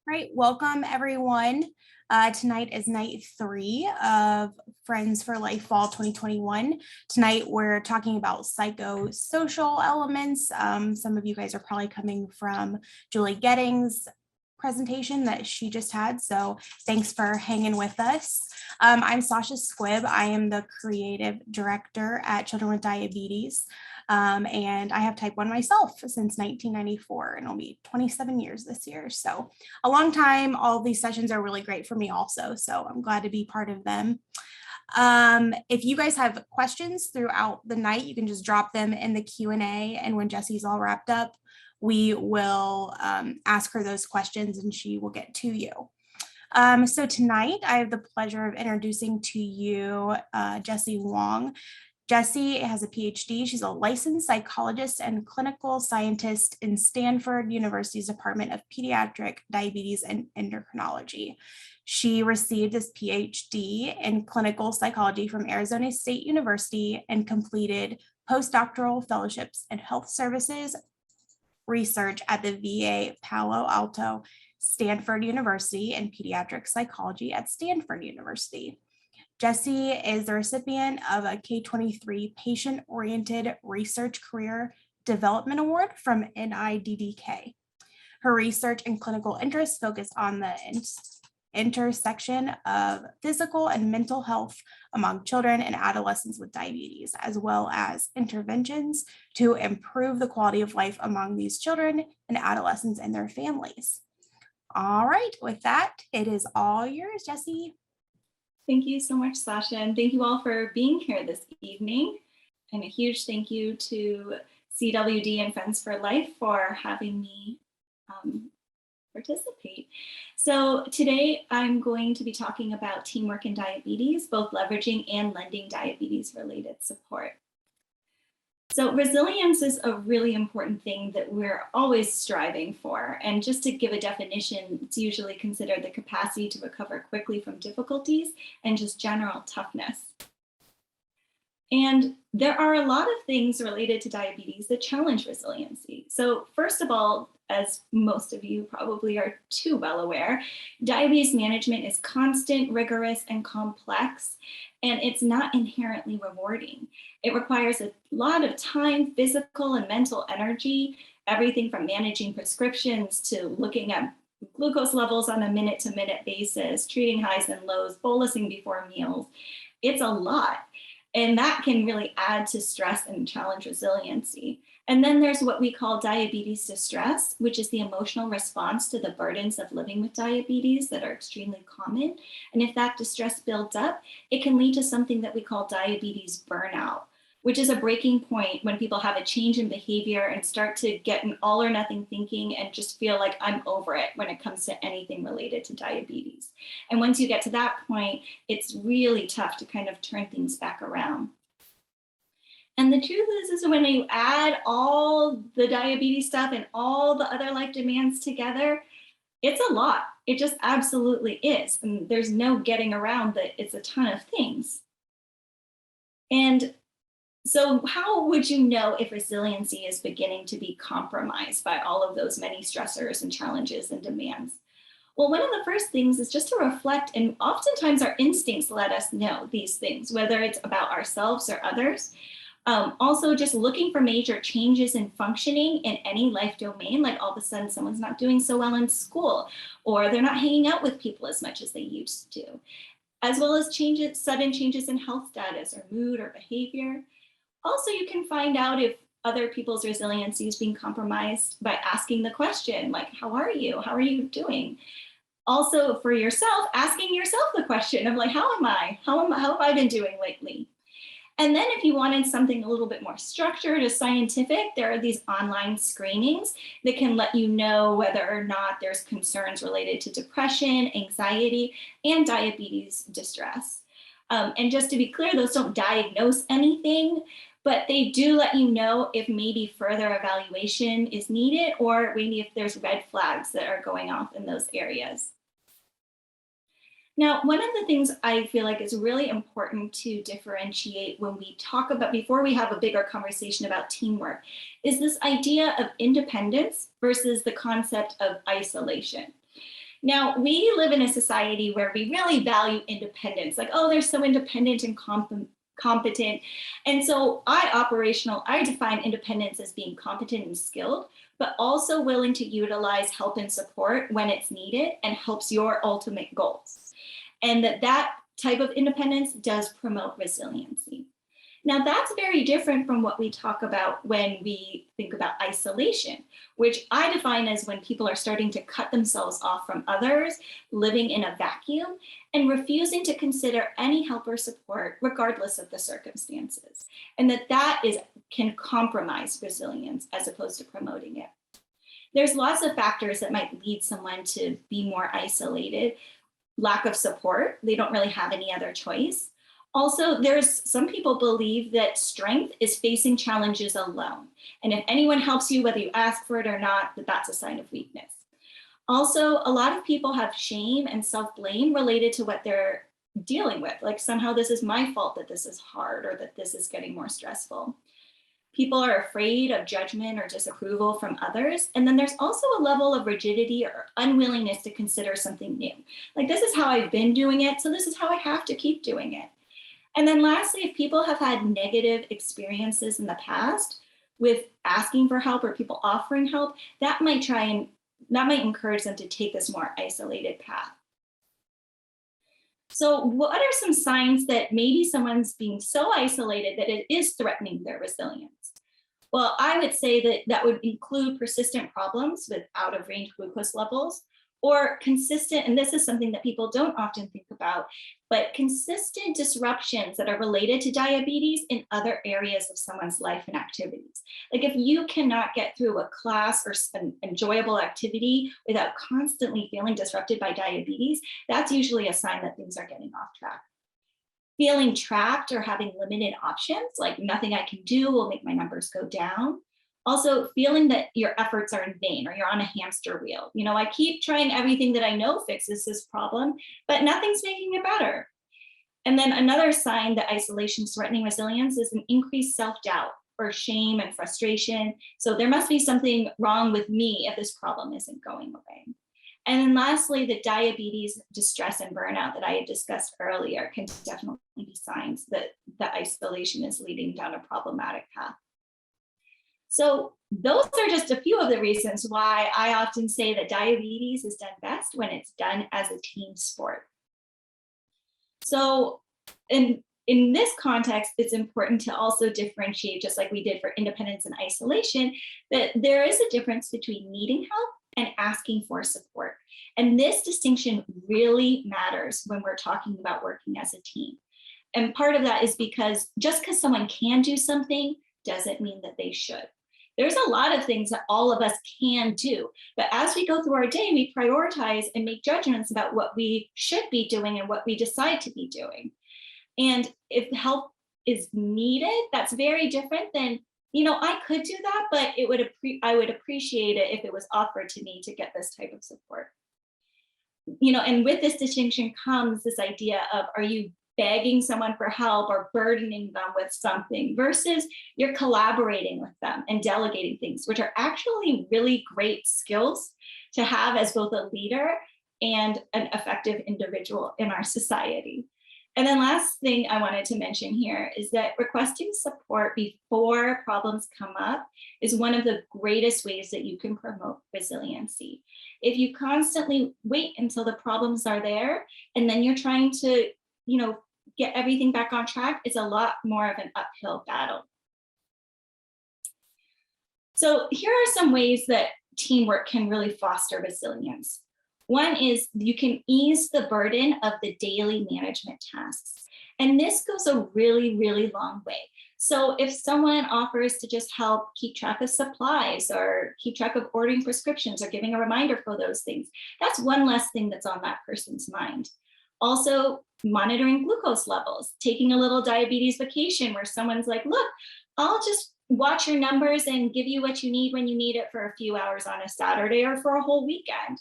Right, welcome everyone. Tonight is night 3 of Friends for Life Fall 2021. Tonight we're talking about psychosocial elements. Some of you guys are probably coming from Julie Gettings' presentation that she just had, so thanks for hanging with us. I'm Sasha Squibb. I am the creative director at Children with Diabetes. And I have type 1 myself since 1994, and it'll be 27 years this year. So a long time. All these sessions are really great for me also. So I'm glad to be part of them. If you guys have questions throughout the night, you can just drop them in the Q&A. And when Jessie's all wrapped up, we will ask her those questions and she will get to you. So tonight I have the pleasure of introducing to you Jessie Wong. Jessie has a PhD. She's a licensed psychologist and clinical scientist in Stanford University's Department of Pediatric Diabetes and Endocrinology. She received this PhD in clinical psychology from Arizona State University and completed postdoctoral fellowships in health services research at the VA Palo Alto Stanford University and pediatric psychology at Stanford University. Jessie is the recipient of a K-23 Patient-Oriented Research Career Development Award from NIDDK. Her research and clinical interests focus on the intersection of physical and mental health among children and adolescents with diabetes, as well as interventions to improve the quality of life among these children and adolescents and their families. All right, with that, it is all yours, Jessie. Thank you so much, Sasha, and thank you all for being here this evening. And a huge thank you to CWD and Friends for Life for having me participate. So today I'm going to be talking about teamwork in diabetes, both leveraging and lending diabetes-related support. So resilience is a really important thing that we're always striving for. And just to give a definition, it's usually considered the capacity to recover quickly from difficulties and just general toughness. And there are a lot of things related to diabetes that challenge resiliency. So first of all, as most of you probably are too well aware, diabetes management is constant, rigorous, and complex, and it's not inherently rewarding. It requires a lot of time, physical and mental energy, everything from managing prescriptions to looking at glucose levels on a minute-to-minute basis, treating highs and lows, bolusing before meals. It's a lot. And that can really add to stress and challenge resiliency. And then there's what we call diabetes distress, which is the emotional response to the burdens of living with diabetes that are extremely common. And if that distress builds up, it can lead to something that we call diabetes burnout, which is a breaking point when people have a change in behavior and start to get an all or nothing thinking and just feel like I'm over it when it comes to anything related to diabetes. And once you get to that point, it's really tough to kind of turn things back around. And the truth is when you add all the diabetes stuff and all the other life demands together, it's a lot. It just absolutely is. And there's no getting around that. It's a ton of things. And so how would you know if resiliency is beginning to be compromised by all of those many stressors and challenges and demands? Well, one of the first things is just to reflect, and oftentimes our instincts let us know these things, whether it's about ourselves or others. Also, just looking for major changes in functioning in any life domain, like all of a sudden someone's not doing so well in school, or they're not hanging out with people as much as they used to, as well as sudden changes in health status or mood or behavior. Also, you can find out if other people's resiliency is being compromised by asking the question, like, how are you? How are you doing? Also, for yourself, asking yourself the question of like, how am I? How have I been doing lately? And then if you wanted something a little bit more structured or scientific, there are these online screenings that can let you know whether or not there's concerns related to depression, anxiety, and diabetes distress. And just to be clear, those don't diagnose anything, but they do let you know if maybe further evaluation is needed or maybe if there's red flags that are going off in those areas. Now, one of the things I feel like is really important to differentiate when we talk about, before we have a bigger conversation about teamwork, is this idea of independence versus the concept of isolation. Now, we live in a society where we really value independence, like, oh, they're so independent and competent. And so I define independence as being competent and skilled, but also willing to utilize help and support when it's needed and helps your ultimate goals. And that type of independence does promote resiliency. Now, that's very different from what we talk about when we think about isolation, which I define as when people are starting to cut themselves off from others, living in a vacuum, and refusing to consider any help or support, regardless of the circumstances. And that can compromise resilience as opposed to promoting it. There's lots of factors that might lead someone to be more isolated. Lack of support, they don't really have any other choice. Also, there's some people believe that strength is facing challenges alone. And if anyone helps you, whether you ask for it or not, that's a sign of weakness. Also, a lot of people have shame and self-blame related to what they're dealing with. Like somehow this is my fault that this is hard or that this is getting more stressful. People are afraid of judgment or disapproval from others. And then there's also a level of rigidity or unwillingness to consider something new. Like this is how I've been doing it, so this is how I have to keep doing it. And then lastly, if people have had negative experiences in the past with asking for help or people offering help, that might encourage them to take this more isolated path. So what are some signs that maybe someone's being so isolated that it is threatening their resilience? Well, I would say that would include persistent problems with out of range glucose levels, or consistent, and this is something that people don't often think about, but consistent disruptions that are related to diabetes in other areas of someone's life and activities. Like if you cannot get through a class or an enjoyable activity without constantly feeling disrupted by diabetes, that's usually a sign that things are getting off track. Feeling trapped or having limited options, like nothing I can do will make my numbers go down. Also, feeling that your efforts are in vain or you're on a hamster wheel. You know, I keep trying everything that I know fixes this problem, but nothing's making it better. And then another sign that isolation is threatening resilience is an increased self-doubt or shame and frustration. So there must be something wrong with me if this problem isn't going away. And then lastly, the diabetes, distress, and burnout that I had discussed earlier can definitely be signs that the isolation is leading down a problematic path. So those are just a few of the reasons why I often say that diabetes is done best when it's done as a team sport. So in this context, it's important to also differentiate, just like we did for independence and isolation, that there is a difference between needing help and asking for support. And this distinction really matters when we're talking about working as a team. And part of that is because just because someone can do something doesn't mean that they should. There's a lot of things that all of us can do, but as we go through our day, we prioritize and make judgments about what we should be doing and what we decide to be doing. And if help is needed, that's very different than, you know, I could do that, but I would appreciate it if it was offered to me to get this type of support. You know, and with this distinction comes this idea of, are you begging someone for help or burdening them with something versus you're collaborating with them and delegating things, which are actually really great skills to have as both a leader and an effective individual in our society. And then last thing I wanted to mention here is that requesting support before problems come up is one of the greatest ways that you can promote resiliency. If you constantly wait until the problems are there and then you're trying to, you know, get everything back on track, it's a lot more of an uphill battle. So here are some ways that teamwork can really foster resilience. One is you can ease the burden of the daily management tasks. And this goes a really, really long way. So if someone offers to just help keep track of supplies or keep track of ordering prescriptions or giving a reminder for those things, that's one less thing that's on that person's mind. Also, monitoring glucose levels, taking a little diabetes vacation where someone's like, look, I'll just watch your numbers and give you what you need when you need it for a few hours on a Saturday or for a whole weekend.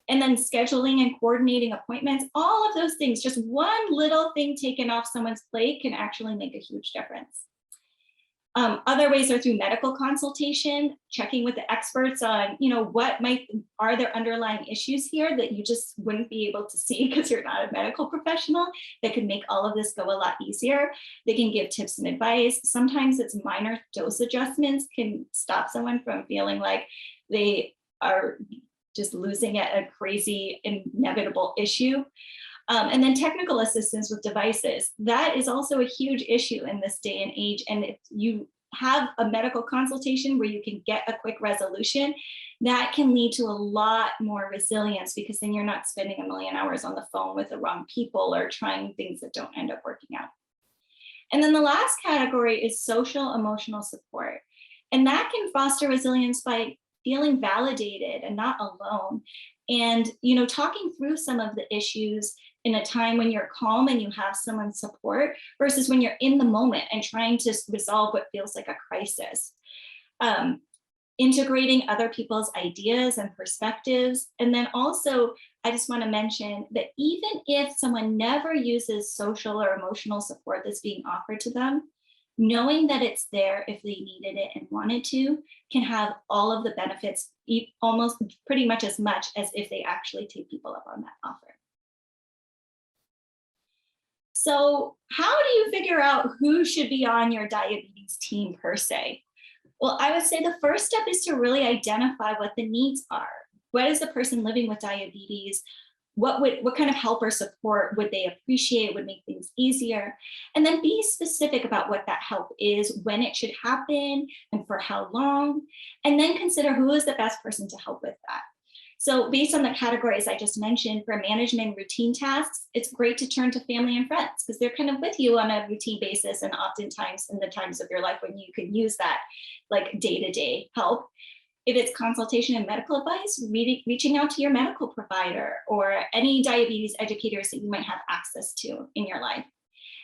And then scheduling and coordinating appointments, all of those things, just one little thing taken off someone's plate can actually make a huge difference. Other ways are through medical consultation, checking with the experts on, are there underlying issues here that you just wouldn't be able to see because you're not a medical professional, that could make all of this go a lot easier. They can give tips and advice. Sometimes it's minor dose adjustments can stop someone from feeling like they are just losing at a crazy inevitable issue. And then technical assistance with devices. That is also a huge issue in this day and age. And if you have a medical consultation where you can get a quick resolution, that can lead to a lot more resilience, because then you're not spending a million hours on the phone with the wrong people or trying things that don't end up working out. And then the last category is social emotional support. And that can foster resilience by feeling validated and not alone. And, talking through some of the issues in a time when you're calm and you have someone's support versus when you're in the moment and trying to resolve what feels like a crisis. Integrating other people's ideas and perspectives. And then also, I just want to mention that even if someone never uses social or emotional support that's being offered to them, knowing that it's there if they needed it and wanted to can have all of the benefits, almost pretty much as much as if they actually take people up on that offer. So how do you figure out who should be on your diabetes team per se? Well, I would say the first step is to really identify what the needs are. What is the person living with diabetes? What kind of help or support would they appreciate, would make things easier? And then be specific about what that help is, when it should happen, and for how long. And then consider who is the best person to help with that. So based on the categories I just mentioned, for management routine tasks, it's great to turn to family and friends because they're kind of with you on a routine basis, and oftentimes in the times of your life when you can use that like day-to-day help. If it's consultation and medical advice, reaching out to your medical provider or any diabetes educators that you might have access to in your life.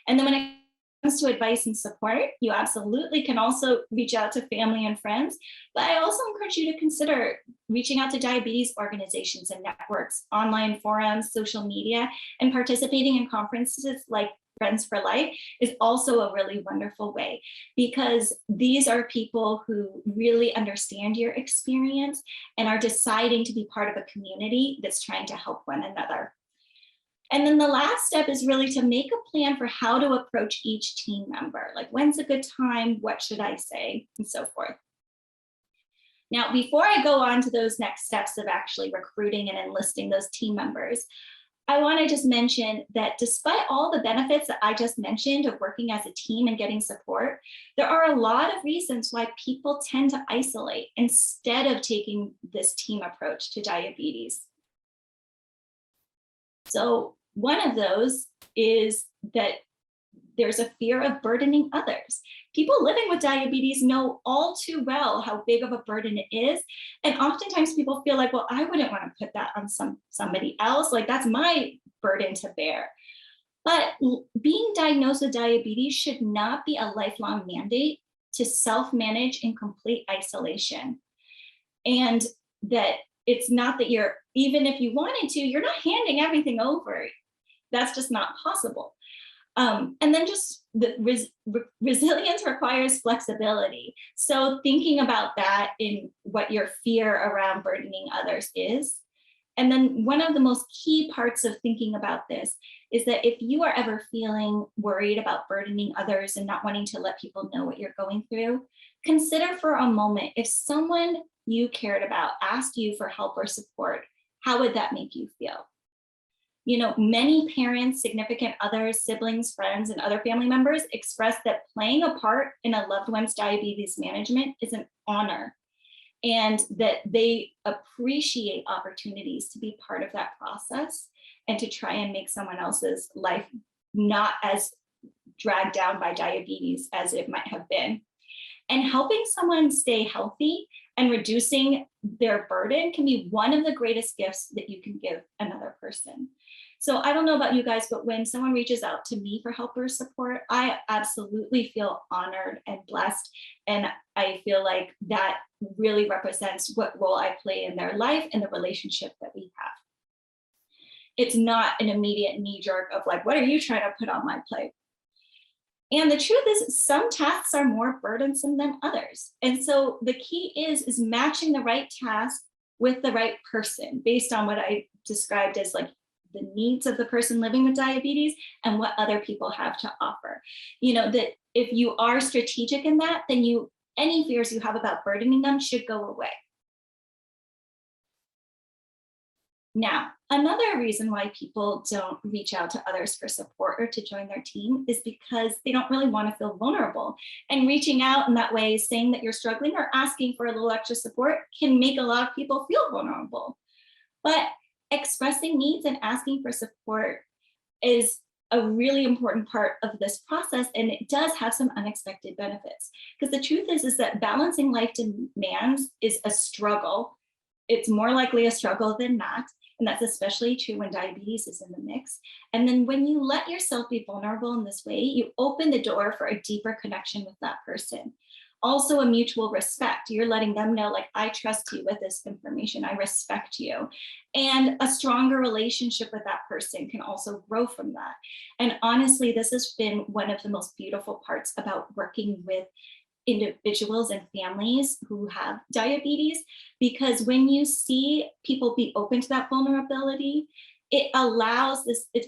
And then when it comes to advice and support, you absolutely can also reach out to family and friends. But I also encourage you to consider reaching out to diabetes organizations and networks, online forums, social media, and participating in conferences like Friends for Life is also a really wonderful way, because these are people who really understand your experience and are deciding to be part of a community that's trying to help one another. And then the last step is really to make a plan for how to approach each team member. Like, when's a good time? What should I say? And so forth. Now, before I go on to those next steps of actually recruiting and enlisting those team members, I want to just mention that despite all the benefits that I just mentioned of working as a team and getting support, there are a lot of reasons why people tend to isolate instead of taking this team approach to diabetes. So one of those is that there's a fear of burdening others. People living with diabetes know all too well how big of a burden it is. And oftentimes people feel like, well, I wouldn't want to put that on somebody else. Like, that's my burden to bear. But being diagnosed with diabetes should not be a lifelong mandate to self-manage in complete isolation. And that it's not that you're, even if you wanted to, you're not handing everything over. That's just not possible. And then just the resilience requires flexibility. So thinking about that in what your fear around burdening others is. And then one of the most key parts of thinking about this is that if you are ever feeling worried about burdening others and not wanting to let people know what you're going through, consider for a moment, if someone you cared about asked you for help or support, how would that make you feel? Many parents, significant others, siblings, friends, and other family members express that playing a part in a loved one's diabetes management is an honor, and that they appreciate opportunities to be part of that process and to try and make someone else's life not as dragged down by diabetes as it might have been. And helping someone stay healthy and reducing their burden can be one of the greatest gifts that you can give another person. So I don't know about you guys, but when someone reaches out to me for help or support, I absolutely feel honored and blessed. And I feel like that really represents what role I play in their life and the relationship that we have. It's not an immediate knee jerk of like, what are you trying to put on my plate? And the truth is some tasks are more burdensome than others. And so the key is matching the right task with the right person based on what I described as like the needs of the person living with diabetes and what other people have to offer. That if you are strategic in that, then any fears you have about burdening them should go away. Now, another reason why people don't reach out to others for support or to join their team is because they don't really want to feel vulnerable. And reaching out in that way, saying that you're struggling or asking for a little extra support can make a lot of people feel vulnerable. But expressing needs and asking for support is a really important part of this process, and it does have some unexpected benefits. Because the truth is that balancing life demands is a struggle. It's more likely a struggle than not. And that's especially true when diabetes is in the mix. And then when you let yourself be vulnerable in this way, you open the door for a deeper connection with that person. Also a mutual respect. You're letting them know, like, I trust you with this information. I respect you. And a stronger relationship with that person can also grow from that. And honestly, this has been one of the most beautiful parts about working with individuals and families who have diabetes, because when you see people be open to that vulnerability, it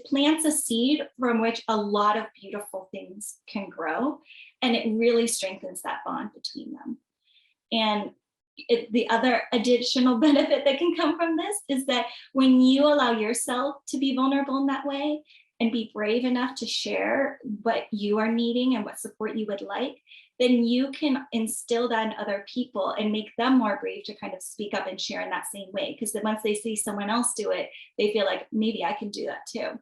plants a seed from which a lot of beautiful things can grow, and it really strengthens that bond between them. And the other additional benefit that can come from this is that when you allow yourself to be vulnerable in that way and be brave enough to share what you are needing and what support you would like, then you can instill that in other people and make them more brave to kind of speak up and share in that same way. Because then once they see someone else do it, they feel like maybe I can do that too.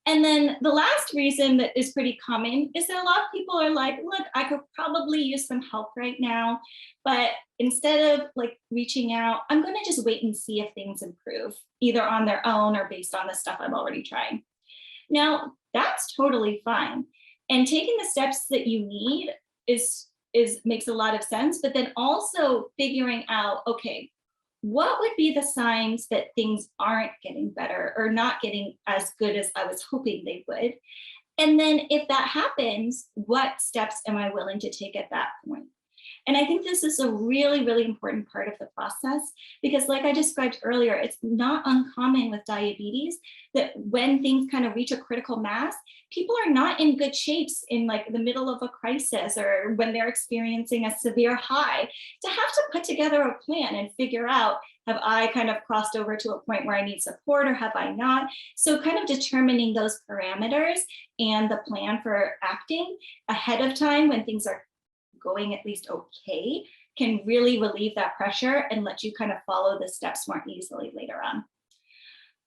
And then the last reason that is pretty common is that a lot of people are like, look, I could probably use some help right now, but instead of like reaching out, I'm going to just wait and see if things improve, either on their own or based on the stuff I'm already trying. Now, that's totally fine. And taking the steps that you need makes a lot of sense, but then also figuring out, okay, what would be the signs that things aren't getting better or not getting as good as I was hoping they would? And then if that happens, what steps am I willing to take at that point? And I think this is a really, really important part of the process, because like I described earlier, it's not uncommon with diabetes that when things kind of reach a critical mass, people are not in good shapes in like the middle of a crisis or when they're experiencing a severe high to have to put together a plan and figure out, have I kind of crossed over to a point where I need support or have I not? So kind of determining those parameters and the plan for acting ahead of time when things are going at least okay can really relieve that pressure and let you kind of follow the steps more easily later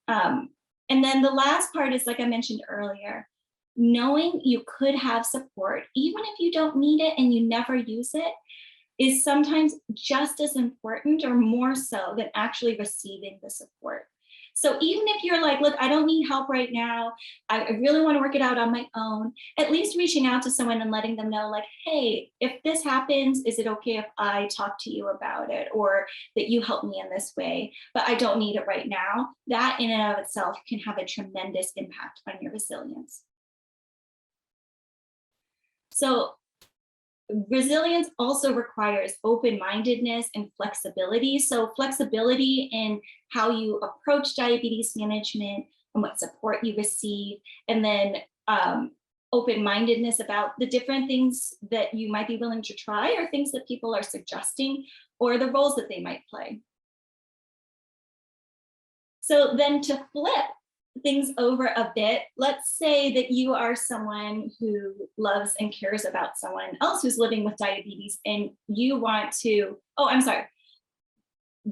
on. And then the last part is, like I mentioned earlier, knowing you could have support, even if you don't need it and you never use it, is sometimes just as important or more so than actually receiving the support. So even if you're like, look, I don't need help right now, I really want to work it out on my own, at least reaching out to someone and letting them know, like, hey, if this happens, is it okay if I talk to you about it, or that you help me in this way, but I don't need it right now? That in and of itself can have a tremendous impact on your resilience. So resilience also requires open-mindedness and flexibility. So flexibility in how you approach diabetes management and what support you receive, and then open-mindedness about the different things that you might be willing to try or things that people are suggesting or the roles that they might play. So then to flip things over a bit, let's say that you are someone who loves and cares about someone else who's living with diabetes and you want to,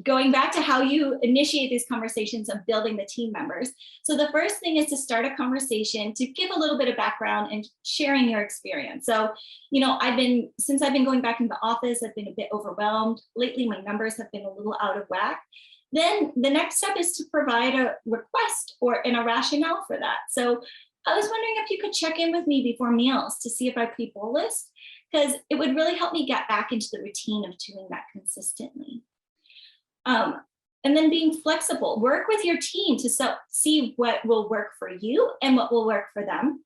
going back to how you initiate these conversations of building the team members. So the first thing is to start a conversation to give a little bit of background and sharing your experience. So, since I've been going back into the office, I've been a bit overwhelmed. Lately, my numbers have been a little out of whack. Then the next step is to provide a request and a rationale for that. So I was wondering if you could check in with me before meals to see if I could be bolus, because it would really help me get back into the routine of doing that consistently. And then being flexible, work with your team to see what will work for you and what will work for them.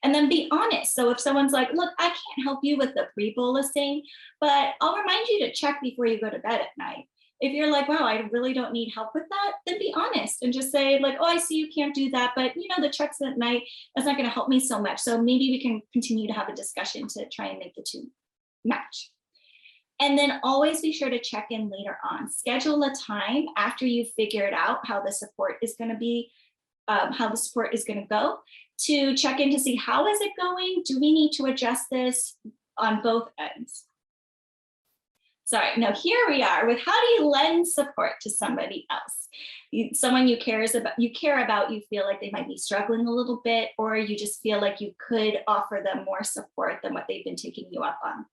And then be honest. So if someone's like, look, I can't help you with the pre-bolusing, but I'll remind you to check before you go to bed at night. If you're like, wow, I really don't need help with that, then be honest and just say like, oh, I see you can't do that, but the checks at night, that's not going to help me so much. So maybe we can continue to have a discussion to try and make the two match. And then always be sure to check in later on. Schedule a time after you've figured out how the support is going to be, how the support is going to go, to check in to see how is it going? Do we need to adjust this on both ends? Sorry, now here we are with how do you lend support to somebody else? Someone you care about, you feel like they might be struggling a little bit, or you just feel like you could offer them more support than what they've been taking you up on.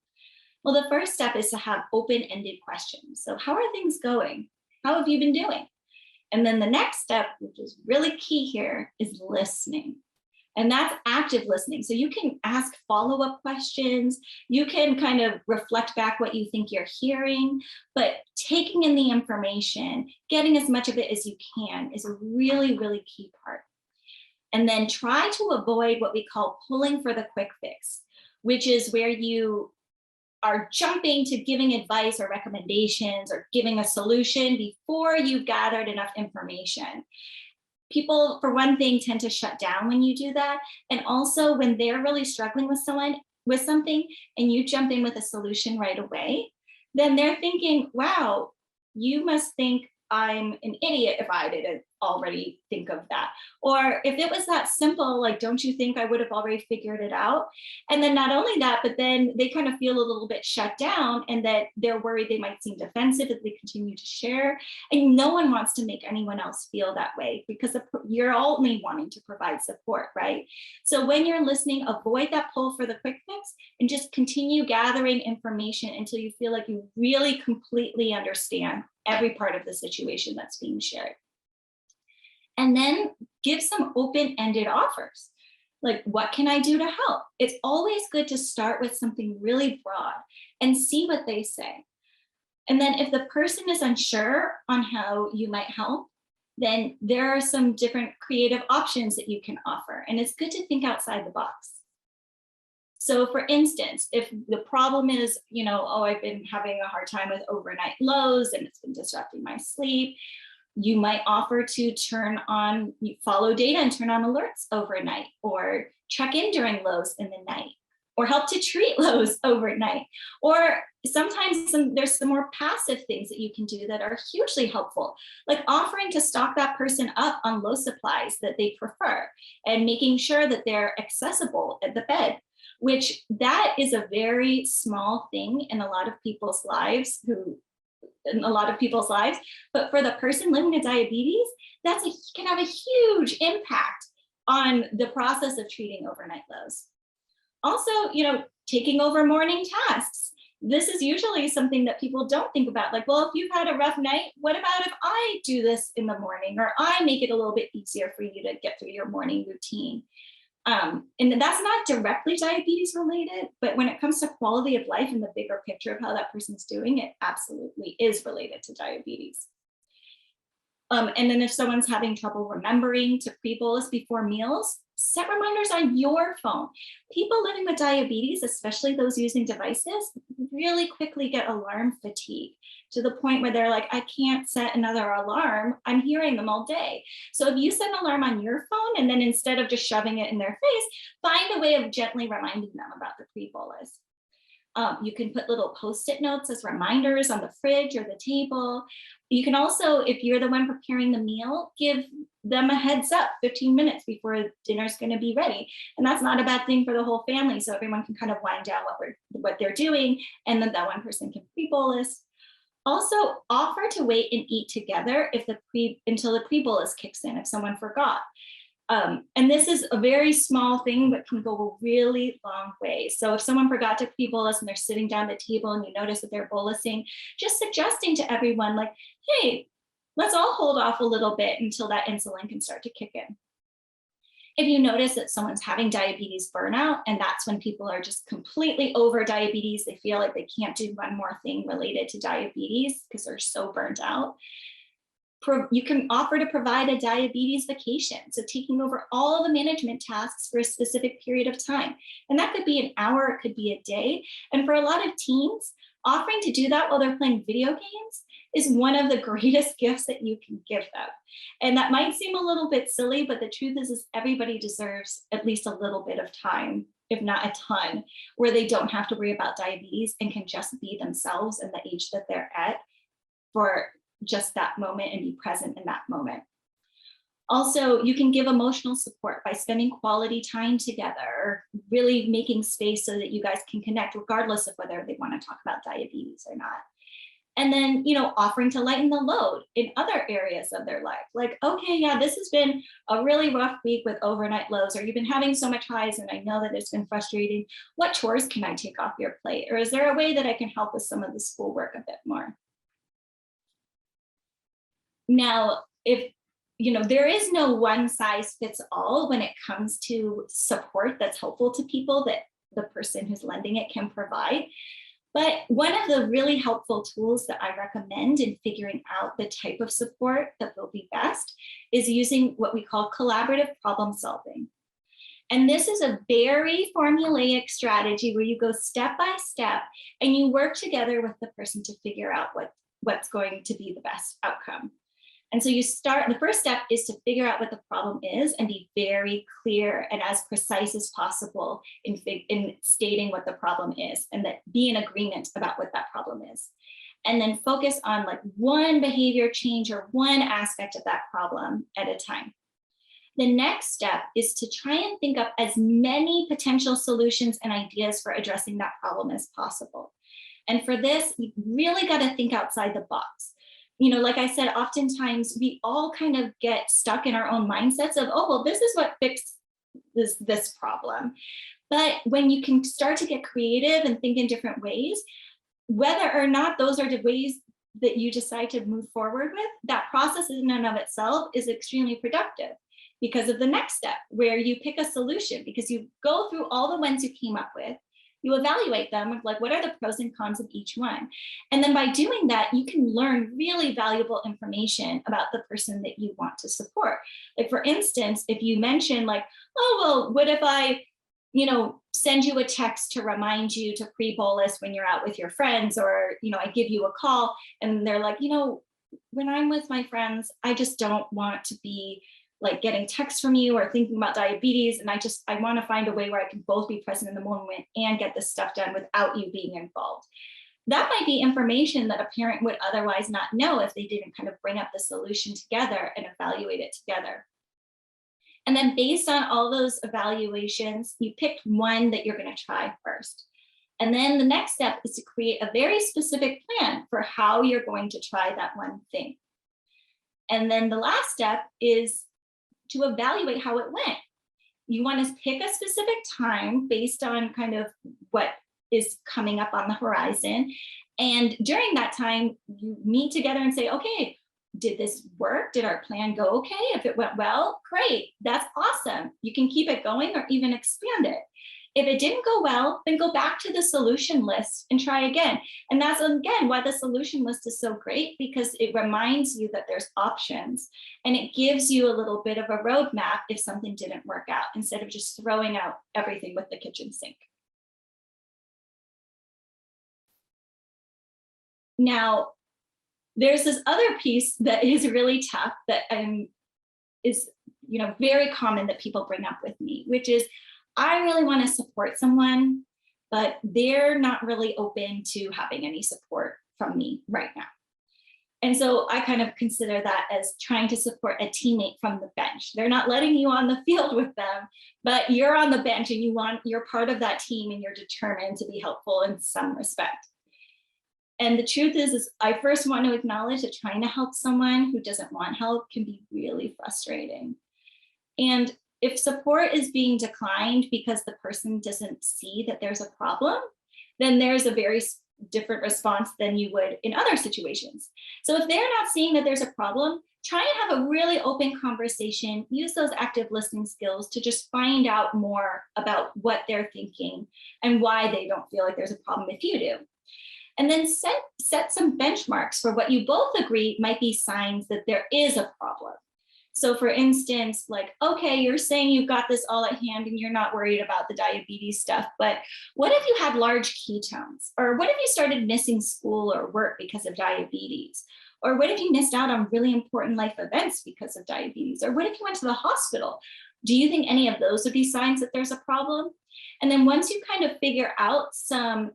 Well, the first step is to have open-ended questions. So how are things going? How have you been doing? And then the next step, which is really key here, is listening. And that's active listening. So you can ask follow-up questions. You can kind of reflect back what you think you're hearing, but taking in the information, getting as much of it as you can is a really, really key part. And then try to avoid what we call pulling for the quick fix, which is where you are jumping to giving advice or recommendations or giving a solution before you've gathered enough information. People, for one thing, tend to shut down when you do that. And also when they're really struggling with something and you jump in with a solution right away, then they're thinking, wow, you must think I'm an idiot if I didn't already think of that. Or if it was that simple, like, don't you think I would have already figured it out? And then not only that, but then they kind of feel a little bit shut down and that they're worried they might seem defensive if they continue to share. And no one wants to make anyone else feel that way because you're only wanting to provide support, right? So when you're listening, avoid that pull for the quick fix and just continue gathering information until you feel like you really completely understand every part of the situation that's being shared. And then give some open-ended offers. Like, what can I do to help? It's always good to start with something really broad and see what they say. And then if the person is unsure on how you might help, then there are some different creative options that you can offer. And it's good to think outside the box. So for instance, if the problem is, oh, I've been having a hard time with overnight lows and it's been disrupting my sleep, you might offer to follow data and turn on alerts overnight, or check in during lows in the night, or help to treat lows overnight. Or sometimes there's some more passive things that you can do that are hugely helpful, like offering to stock that person up on low supplies that they prefer and making sure that they're accessible at the bed, which that is a very small thing in a lot of people's lives, but for the person living with diabetes, can have a huge impact on the process of treating overnight lows. Also, taking over morning tasks. This is usually something that people don't think about. Like, well, if you've had a rough night, what about if I do this in the morning, or I make it a little bit easier for you to get through your morning routine? And that's not directly diabetes related, but when it comes to quality of life and the bigger picture of how that person's doing, it absolutely is related to diabetes. And then if someone's having trouble remembering to pre-bolus before meals, set reminders on your phone. People living with diabetes, especially those using devices, really quickly get alarm fatigue to the point where they're like, I can't set another alarm. I'm hearing them all day. So if you set an alarm on your phone, and then instead of just shoving it in their face, find a way of gently reminding them about the pre-bolus. You can put little Post-it notes as reminders on the fridge or the table. You can also, if you're the one preparing the meal, give them a heads up 15 minutes before dinner's going to be ready. And that's not a bad thing for the whole family. So everyone can kind of wind down what they're doing, and then that one person can pre-bolus. Also, offer to wait and eat together until the pre-bolus kicks in if someone forgot. And this is a very small thing, but can go a really long way. So if someone forgot to pre-bolus and they're sitting down at the table and you notice that they're bolusing, just suggesting to everyone like, hey, let's all hold off a little bit until that insulin can start to kick in. If you notice that someone's having diabetes burnout, and that's when people are just completely over diabetes, they feel like they can't do one more thing related to diabetes because they're so burnt out, You can offer to provide a diabetes vacation. So taking over all the management tasks for a specific period of time. And that could be an hour, it could be a day. And for a lot of teens, offering to do that while they're playing video games is one of the greatest gifts that you can give them. And that might seem a little bit silly, but the truth is everybody deserves at least a little bit of time, if not a ton, where they don't have to worry about diabetes and can just be themselves in the age that they're at for just that moment and be present in that moment. Also, you can give emotional support by spending quality time together, really making space so that you guys can connect regardless of whether they want to talk about diabetes or not. And then, offering to lighten the load in other areas of their life. Like, okay, yeah, this has been a really rough week with overnight lows, or you've been having so much highs and I know that it's been frustrating. What chores can I take off your plate? Or is there a way that I can help with some of the schoolwork a bit more? Now, if there is no one size fits all when it comes to support that's helpful to people that the person who's lending it can provide. But one of the really helpful tools that I recommend in figuring out the type of support that will be best is using what we call collaborative problem solving. And this is a very formulaic strategy where you go step by step and you work together with the person to figure out what's going to be the best outcome. And so the first step is to figure out what the problem is and be very clear and as precise as possible in stating what the problem is, and that be in agreement about what that problem is. And then focus on like one behavior change or one aspect of that problem at a time. The next step is to try and think up as many potential solutions and ideas for addressing that problem as possible. And for this, you really got to think outside the box. Like I said, oftentimes we all kind of get stuck in our own mindsets of, oh, well, this is what fixed this problem. But when you can start to get creative and think in different ways, whether or not those are the ways that you decide to move forward with, that process in and of itself is extremely productive because of the next step where you pick a solution, because you go through all the ones you came up with. You evaluate them, like what are the pros and cons of each one? And then by doing that, you can learn really valuable information about the person that you want to support. Like for instance, if you mention like, oh, well, what if I, send you a text to remind you to pre-bolus when you're out with your friends, or, I give you a call and they're like, when I'm with my friends, I just don't want to be like getting texts from you or thinking about diabetes. And I want to find a way where I can both be present in the moment and get this stuff done without you being involved. That might be information that a parent would otherwise not know if they didn't kind of bring up the solution together and evaluate it together. And then based on all those evaluations, you picked one that you're going to try first. And then the next step is to create a very specific plan for how you're going to try that one thing. And then the last step is to evaluate how it went. You want to pick a specific time based on kind of what is coming up on the horizon. And during that time, you meet together and say, okay, did this work? Did our plan go okay? If it went well, great, that's awesome. You can keep it going or even expand it. If it didn't go well, then go back to the solution list and try again. And that's, again, why the solution list is so great, because it reminds you that there's options and it gives you a little bit of a roadmap if something didn't work out, instead of just throwing out everything with the kitchen sink. Now, there's this other piece that is really tough that is very common that people bring up with me, which is, I really want to support someone, but they're not really open to having any support from me right now. And so I kind of consider that as trying to support a teammate from the bench. They're not letting you on the field with them, but you're on the bench and you're part of that team and you're determined to be helpful in some respect. And the truth is I first want to acknowledge that trying to help someone who doesn't want help can be really frustrating. And if support is being declined because the person doesn't see that there's a problem, then there's a very different response than you would in other situations. So if they're not seeing that there's a problem, try and have a really open conversation. Use those active listening skills to just find out more about what they're thinking and why they don't feel like there's a problem if you do. And then set some benchmarks for what you both agree might be signs that there is a problem. So for instance, like, okay, you're saying you've got this all at hand and you're not worried about the diabetes stuff, but what if you had large ketones? Or what if you started missing school or work because of diabetes? Or what if you missed out on really important life events because of diabetes? Or what if you went to the hospital? Do you think any of those would be signs that there's a problem? And then once you kind of figure out some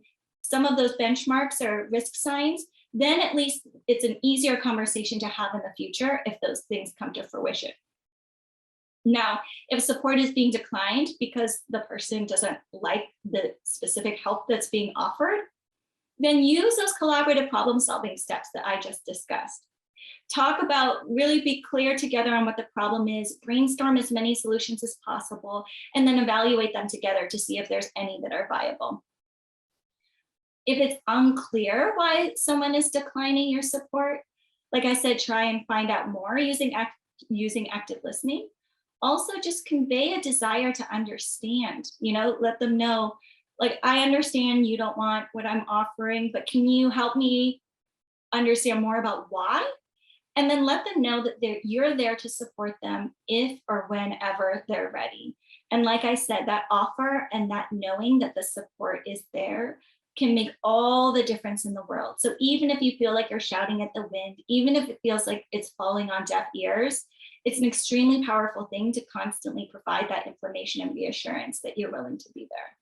of those benchmarks or risk signs, then at least it's an easier conversation to have in the future if those things come to fruition. Now, if support is being declined because the person doesn't like the specific help that's being offered, then use those collaborative problem-solving steps that I just discussed. Talk about, really be clear together on what the problem is, brainstorm as many solutions as possible, and then evaluate them together to see if there's any that are viable. If it's unclear why someone is declining your support, like I said, try and find out more using active listening. Also, just convey a desire to understand, let them know, like, I understand you don't want what I'm offering, but can you help me understand more about why? And then let them know that you're there to support them if or whenever they're ready. And like I said, that offer and that knowing that the support is there can make all the difference in the world. So even if you feel like you're shouting at the wind, even if it feels like it's falling on deaf ears, it's an extremely powerful thing to constantly provide that information and reassurance that you're willing to be there.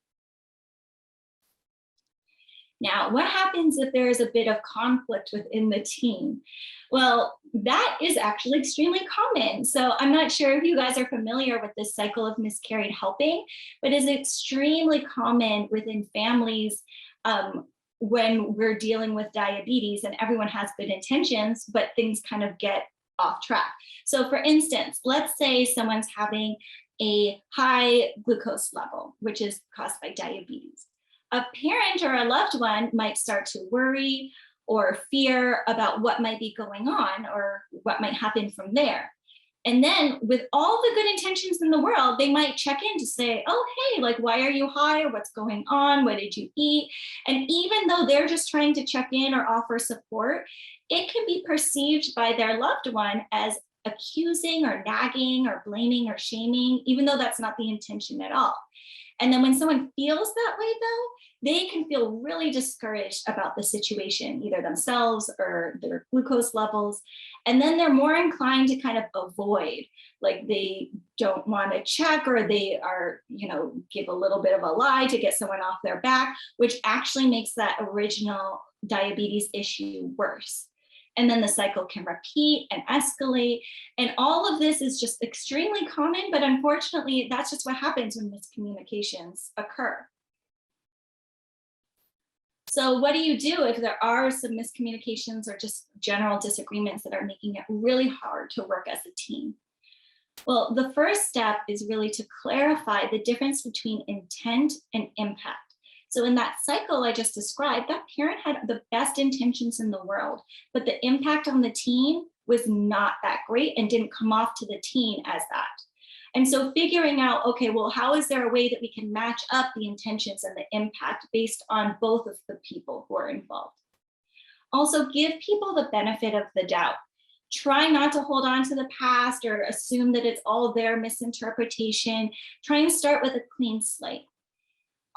Now, what happens if there is a bit of conflict within the team? Well, that is actually extremely common. So I'm not sure if you guys are familiar with this cycle of miscarried helping, but it's extremely common within families when we're dealing with diabetes and everyone has good intentions, but things kind of get off track. So for instance, let's say someone's having a high glucose level, which is caused by diabetes. A parent or a loved one might start to worry or fear about what might be going on or what might happen from there. And then with all the good intentions in the world, they might check in to say, oh, hey, like, why are you high? Or what's going on? What did you eat? And even though they're just trying to check in or offer support, it can be perceived by their loved one as accusing or nagging or blaming or shaming, even though that's not the intention at all. And then when someone feels that way, though, they can feel really discouraged about the situation, either themselves or their glucose levels. And then they're more inclined to kind of avoid, like they don't want to check, or they are, give a little bit of a lie to get someone off their back, which actually makes that original diabetes issue worse. And then the cycle can repeat and escalate. And all of this is just extremely common, but unfortunately, that's just what happens when miscommunications occur. So what do you do if there are some miscommunications or just general disagreements that are making it really hard to work as a team? Well, the first step is really to clarify the difference between intent and impact. So in that cycle I just described, that parent had the best intentions in the world, but the impact on the teen was not that great and didn't come off to the teen as that. And so figuring out, okay, well, how is there a way that we can match up the intentions and the impact based on both of the people who are involved? Also, give people the benefit of the doubt. Try not to hold on to the past or assume that it's all their misinterpretation. Try and start with a clean slate.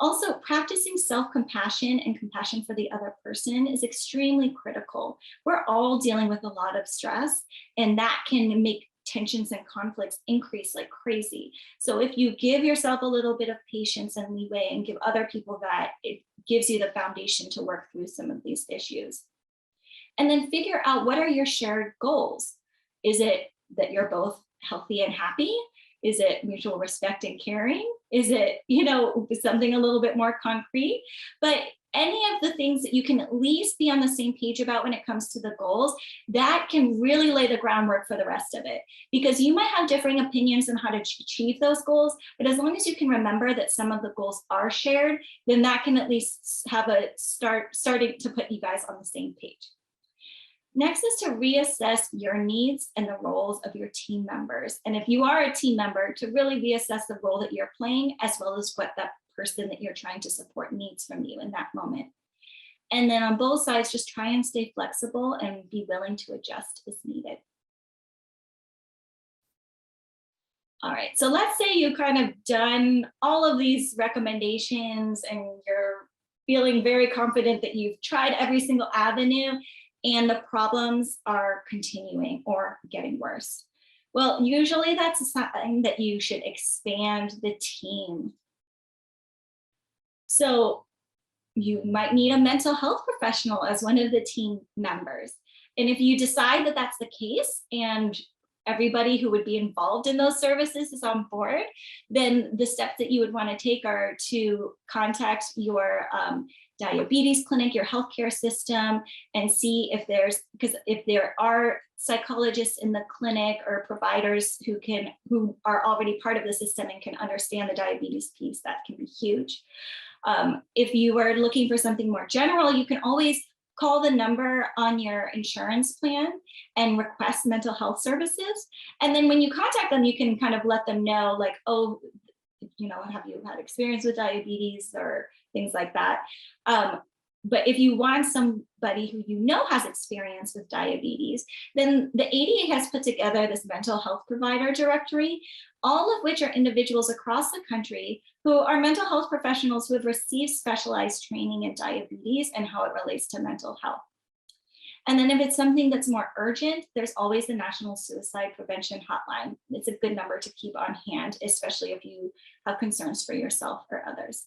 Also, practicing self-compassion and compassion for the other person is extremely critical. We're all dealing with a lot of stress, and that can make tensions and conflicts increase like crazy. So if you give yourself a little bit of patience and leeway and give other people that, it gives you the foundation to work through some of these issues. And then figure out, what are your shared goals? Is it that you're both healthy and happy? Is it mutual respect and caring? Is it, something a little bit more concrete? But any of the things that you can at least be on the same page about when it comes to the goals, that can really lay the groundwork for the rest of it. Because you might have differing opinions on how to achieve those goals, but as long as you can remember that some of the goals are shared, then that can at least have a starting to put you guys on the same page. Next is to reassess your needs and the roles of your team members. And if you are a team member, to really reassess the role that you're playing, as well as what that person that you're trying to support needs from you in that moment. And then on both sides, just try and stay flexible and be willing to adjust as needed. All right, so let's say you kind of done all of these recommendations and you're feeling very confident that you've tried every single avenue and the problems are continuing or getting worse. Well, usually that's a sign that you should expand the team. So you might need a mental health professional as one of the team members. And if you decide that that's the case and everybody who would be involved in those services is on board, then the steps that you would want to take are to contact your diabetes clinic, your healthcare system, and see if because if there are psychologists in the clinic or providers who are already part of the system and can understand the diabetes piece, that can be huge. If you are looking for something more general, you can always call the number on your insurance plan and request mental health services. And then when you contact them, you can kind of let them know, like, oh, have you had experience with diabetes or things like that. But if you want somebody who has experience with diabetes, then the ADA has put together this mental health provider directory, all of which are individuals across the country who are mental health professionals who have received specialized training in diabetes and how it relates to mental health. And then if it's something that's more urgent, there's always the National Suicide Prevention Hotline. It's a good number to keep on hand, especially if you have concerns for yourself or others.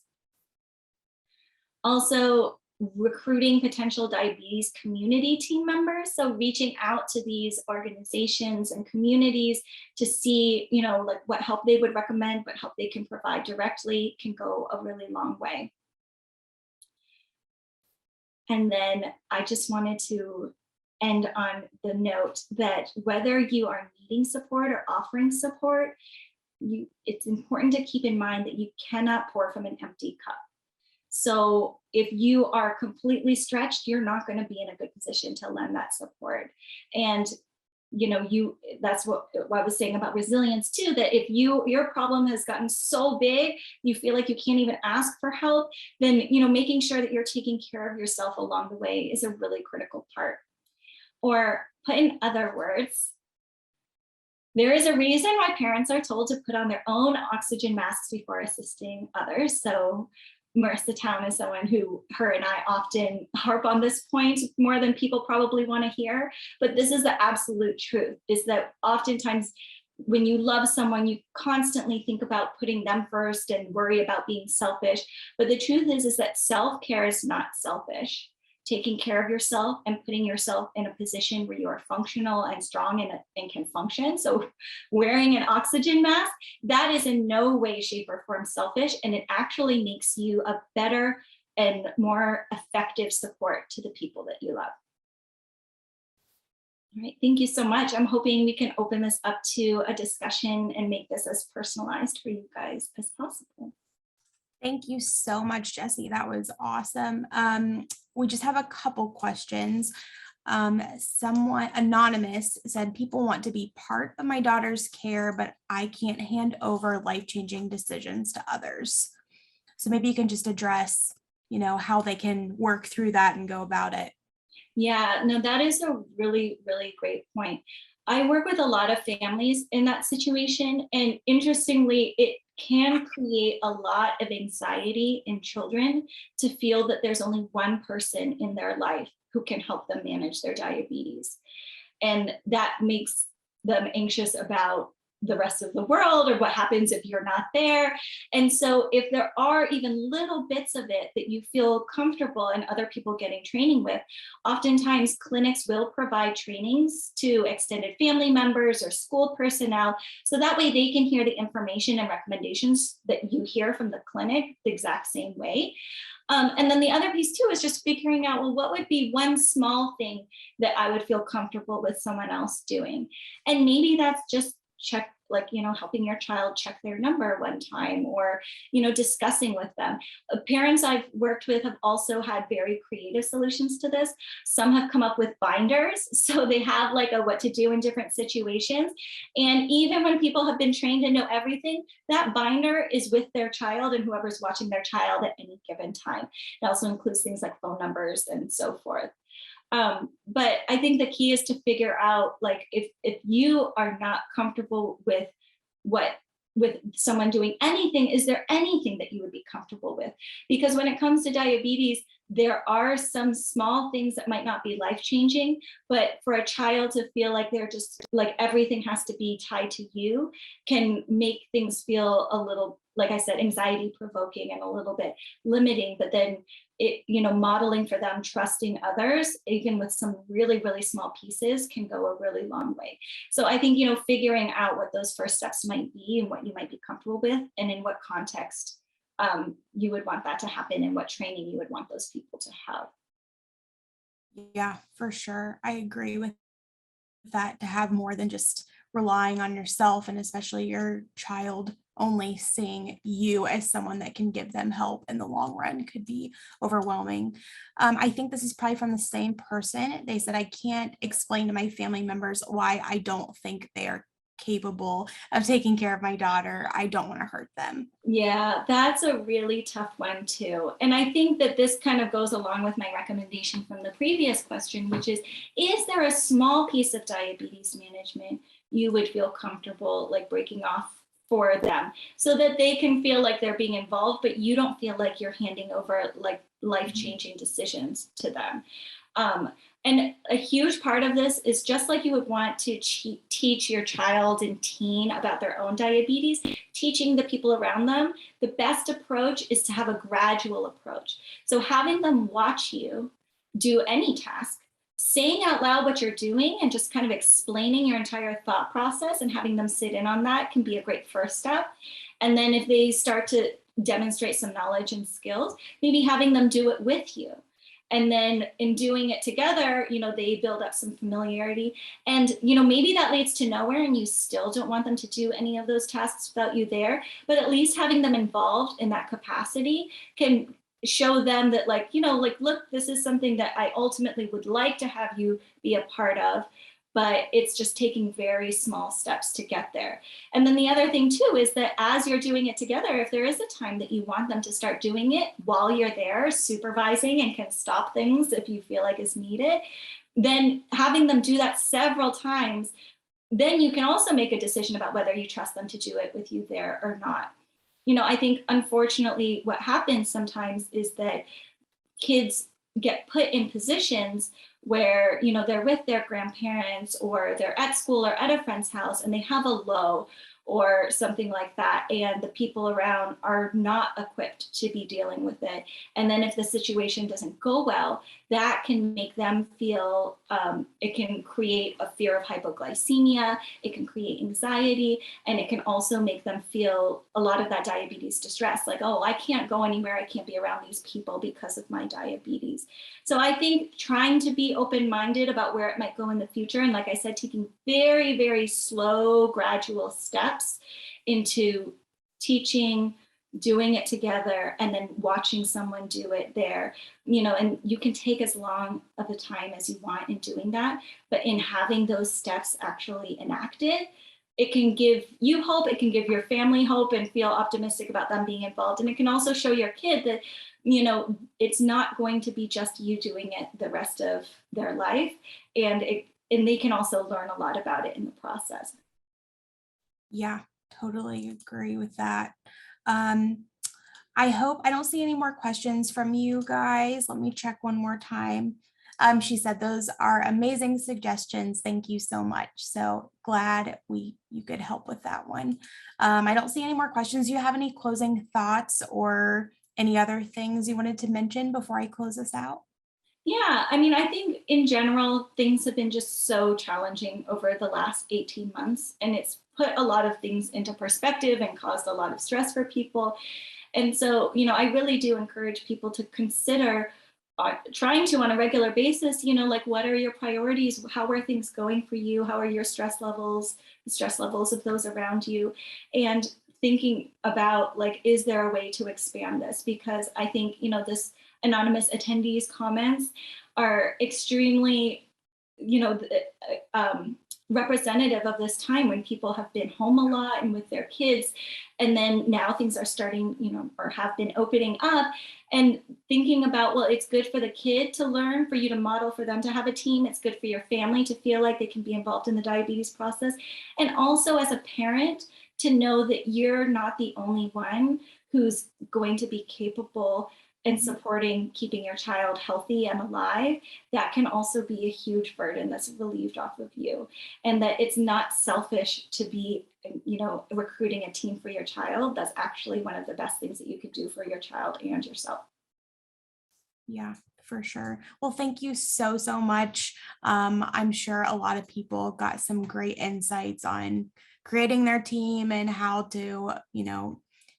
Also, recruiting potential diabetes community team members. So reaching out to these organizations and communities to see, like what help they would recommend, what help they can provide directly can go a really long way. And then I just wanted to end on the note that whether you are needing support or offering support, it's important to keep in mind that you cannot pour from an empty cup. So if you are completely stretched, you're not going to be in a good position to lend that support. And that's what I was saying about resilience too, that if your problem has gotten so big, you feel like you can't even ask for help, then making sure that you're taking care of yourself along the way is a really critical part. Or put in other words, there is a reason why parents are told to put on their own oxygen masks before assisting others. So Marissa Town is someone who, her and I often harp on this point more than people probably want to hear, but this is the absolute truth, is that oftentimes when you love someone, you constantly think about putting them first and worry about being selfish. But the truth is that self-care is not selfish. Taking care of yourself and putting yourself in a position where you are functional and strong and can function. So wearing an oxygen mask, that is in no way, shape, or form selfish. And it actually makes you a better and more effective support to the people that you love. All right, thank you so much. I'm hoping we can open this up to a discussion and make this as personalized for you guys as possible. Thank you so much, Jessie. That was awesome. We just have a couple questions. Someone anonymous said, people want to be part of my daughter's care, but I can't hand over life-changing decisions to others. So maybe you can just address, how they can work through that and go about it. Yeah, no, that is a really, really great point. I work with a lot of families in that situation. And interestingly, it can create a lot of anxiety in children to feel that there's only one person in their life who can help them manage their diabetes. And that makes them anxious about the rest of the world or what happens if you're not there. And so if there are even little bits of it that you feel comfortable and other people getting training with, oftentimes clinics will provide trainings to extended family members or school personnel, so that way they can hear the information and recommendations that you hear from the clinic the exact same way. And then the other piece too is just figuring out, well, what would be one small thing that I would feel comfortable with someone else doing? And maybe that's just check, like, helping your child check their number one time, or, discussing with them. Parents I've worked with have also had very creative solutions to this. Some have come up with binders, so they have like a what to do in different situations. And even when people have been trained to know everything, that binder is with their child and whoever's watching their child at any given time. It also includes things like phone numbers and so forth. But I think the key is to figure out, like, if you are not comfortable with what with someone doing anything, is there anything that you would be comfortable with? Because when it comes to diabetes, there are some small things that might not be life-changing, but for a child to feel like they're just like everything has to be tied to you can make things feel a little, like I said, anxiety provoking and a little bit limiting. But then it, modeling for them, trusting others, even with some really, really small pieces, can go a really long way. So I think, figuring out what those first steps might be and what you might be comfortable with, and in what context you would want that to happen, and what training you would want those people to have. Yeah, for sure. I agree with that, to have more than just relying on yourself, and especially your child only seeing you as someone that can give them help in the long run could be overwhelming. I think this is probably from the same person. They said, I can't explain to my family members why I don't think they are capable of taking care of my daughter. I don't want to hurt them. Yeah, that's a really tough one too. And I think that this kind of goes along with my recommendation from the previous question, which is there a small piece of diabetes management you would feel comfortable like breaking off for them, so that they can feel like they're being involved, but you don't feel like you're handing over like life-changing decisions to them. Um, and a huge part of this is, just like you would want to teach your child and teen about their own diabetes, teaching the people around them, the best approach is to have a gradual approach. So having them watch you do any task, saying out loud what you're doing and just kind of explaining your entire thought process and having them sit in on that can be a great first step. And then if they start to demonstrate some knowledge and skills, maybe having them do it with you. And then in doing it together, they build up some familiarity, and, maybe that leads to nowhere and you still don't want them to do any of those tasks without you there, but at least having them involved in that capacity can show them that, like, look, this is something that I ultimately would like to have you be a part of, but it's just taking very small steps to get there. And then the other thing too is that as you're doing it together, if there is a time that you want them to start doing it while you're there supervising and can stop things if you feel like is needed, then having them do that several times, then you can also make a decision about whether you trust them to do it with you there or not. I think unfortunately what happens sometimes is that kids get put in positions where they're with their grandparents, or they're at school or at a friend's house, and they have a low or something like that, and the people around are not equipped to be dealing with it. And then if the situation doesn't go well, that can make them feel, it can create a fear of hypoglycemia, it can create anxiety, and it can also make them feel a lot of that diabetes distress, like, oh, I can't go anywhere, I can't be around these people because of my diabetes. So I think trying to be open-minded about where it might go in the future, and like I said, taking very, very slow, gradual steps into teaching, doing it together, and then watching someone do it there, and you can take as long of a time as you want in doing that, but in having those steps actually enacted, it can give you hope, it can give your family hope and feel optimistic about them being involved. And it can also show your kid that, it's not going to be just you doing it the rest of their life. And they can also learn a lot about it in the process. Yeah, totally agree with that. I hope I don't see any more questions from you guys. Let me check one more time. She said those are amazing suggestions. Thank you so much. So glad you could help with that one. I don't see any more questions. Do you have any closing thoughts or any other things you wanted to mention before I close this out? Yeah, I mean, I think in general, things have been just so challenging over the last 18 months, and it's put a lot of things into perspective and caused a lot of stress for people. And so, I really do encourage people to consider trying to on a regular basis, like what are your priorities? How are things going for you? How are your stress levels, the stress levels of those around you? And thinking about like, is there a way to expand this? Because I think, this anonymous attendees comments are extremely, you know, representative of this time when people have been home a lot and with their kids. And then now things are starting, or have been opening up, and thinking about, well, it's good for the kid to learn, for you to model, for them to have a team. It's good for your family to feel like they can be involved in the diabetes process. And also as a parent, to know that you're not the only one who's going to be capable and supporting keeping your child healthy and alive. That can also be a huge burden that's relieved off of you. And that it's not selfish to be, recruiting a team for your child. That's actually one of the best things that you could do for your child and yourself. Yeah, for sure. Well, thank you so, so much. I'm sure a lot of people got some great insights on creating their team and how to,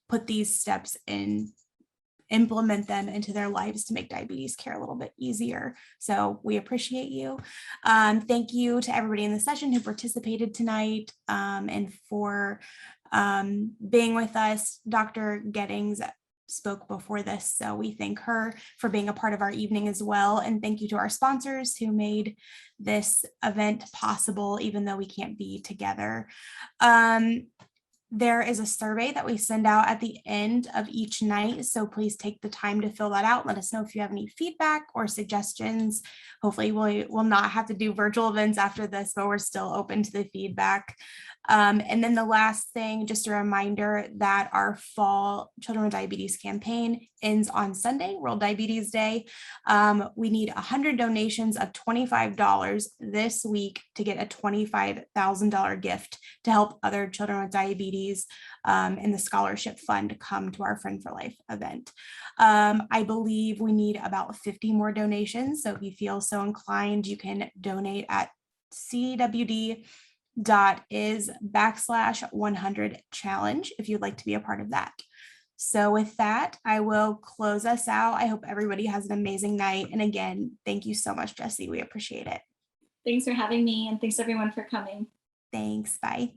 put these steps in, implement them into their lives to make diabetes care a little bit easier. So we appreciate you. Thank you to everybody in the session who participated tonight, and for being with us. Dr. Gettings spoke before this, so we thank her for being a part of our evening as well. And thank you to our sponsors who made this event possible, even though we can't be together. There is a survey that we send out at the end of each night, so please take the time to fill that out. Let us know if you have any feedback or suggestions. Hopefully we'll not have to do virtual events after this, but we're still open to the feedback. And then the last thing, just a reminder that our fall Children with Diabetes campaign ends on Sunday, World Diabetes Day. We need 100 donations of $25 this week to get a $25,000 gift to help other children with diabetes, and the scholarship fund come to our Friend for Life event. I believe we need about 50 more donations. So if you feel so inclined, you can donate at cwd.is/100 challenge if you'd like to be a part of that. So with that, I will close us out. I hope everybody has an amazing night. And again, thank you so much, Jessie. We appreciate it. Thanks for having me, and thanks everyone for coming. Thanks. Bye.